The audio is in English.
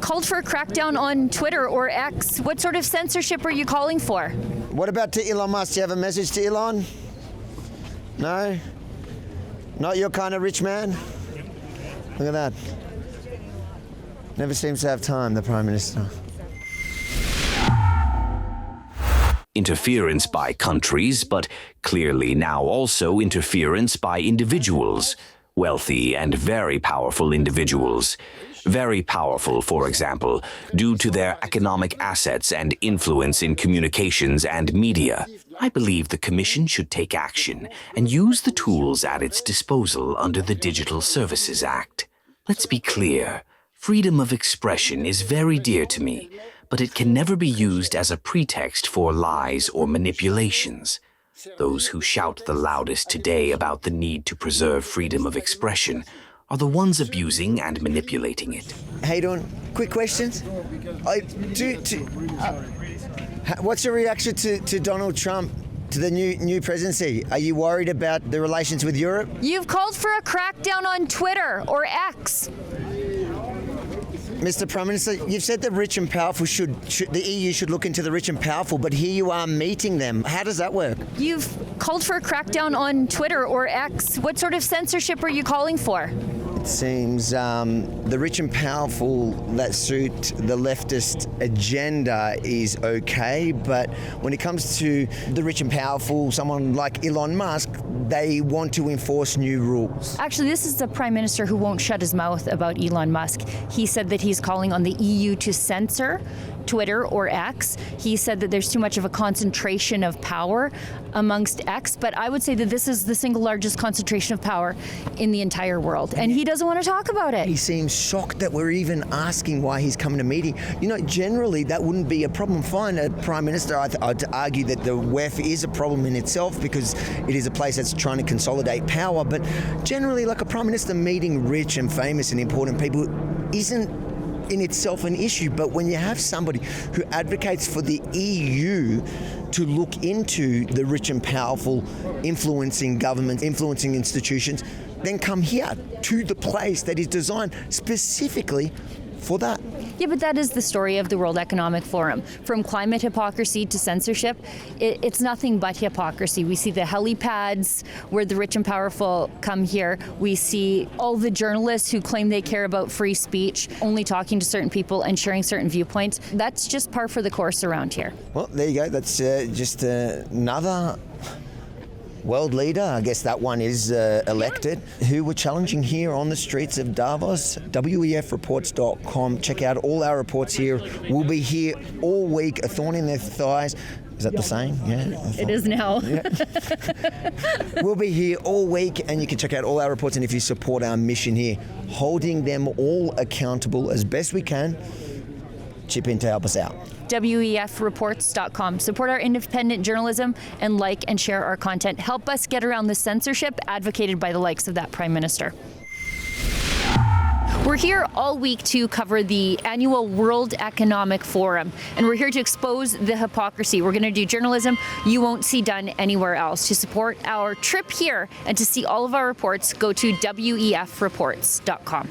called for a crackdown on Twitter or X. What sort of censorship are you calling for? What about to Elon Musk? Do you have a message to Elon? No? Not your kind of rich man? Look at that. Never seems to have time, the Prime Minister. Interference by countries, but clearly now also interference by individuals. Wealthy and very powerful individuals. Very powerful, for example, due to their economic assets and influence in communications and media. I believe the Commission should take action and use the tools at its disposal under the Digital Services Act. Let's be clear, freedom of expression is very dear to me, but it can never be used as a pretext for lies or manipulations. Those who shout the loudest today about the need to preserve freedom of expression are the ones abusing and manipulating it. How you doing? Quick questions? What's your reaction to Donald Trump, to the new presidency? Are you worried about the relations with Europe? You've called for a crackdown on Twitter or X. Mr. Prime Minister, you've said the rich and powerful the EU should look into the rich and powerful, but here you are meeting them. How does that work? You've called for a crackdown on Twitter or X. What sort of censorship are you calling for? It seems the rich and powerful that suit the leftist agenda is okay, but when it comes to the rich and powerful, someone like Elon Musk, they want to enforce new rules. Actually, this is the Prime Minister who won't shut his mouth about Elon Musk. He said that he's calling on the EU to censor Twitter or X. He said that there's too much of a concentration of power amongst X, but I would say that this is the single largest concentration of power in the entire world, and he doesn't want to talk about it. He seems shocked that we're even asking why he's coming to meeting. You know, generally that wouldn't be a problem. Fine, a Prime Minister, I'd argue that the WEF is a problem in itself because it is a place that's trying to consolidate power, but generally like a Prime Minister meeting rich and famous and important people isn't in itself an issue, but when you have somebody who advocates for the EU to look into the rich and powerful influencing governments, influencing institutions, then come here to the place that is designed specifically for that. Yeah, but that is the story of the World Economic Forum. From climate hypocrisy to censorship, it's nothing but hypocrisy. We see the helipads where the rich and powerful come here. We see all the journalists who claim they care about free speech, only talking to certain people and sharing certain viewpoints. That's just par for the course around here. Well, there you go. That's just another world leader, I guess that one is elected, who we're challenging here on the streets of Davos. WEFreports.com. Check out all our reports here. We'll be here all week, a thorn in their thighs. Is that the same? Yeah. It is now. Yeah. We'll be here all week, and you can check out all our reports. And if you support our mission here, holding them all accountable as best we can, chip in to help us out. WEFreports.com. Support our independent journalism and like and share our content. Help us get around the censorship advocated by the likes of that Prime Minister. We're here all week to cover the annual World Economic Forum, and we're here to expose the hypocrisy. We're going to do journalism you won't see done anywhere else. To support our trip here and to see all of our reports, go to WEFreports.com.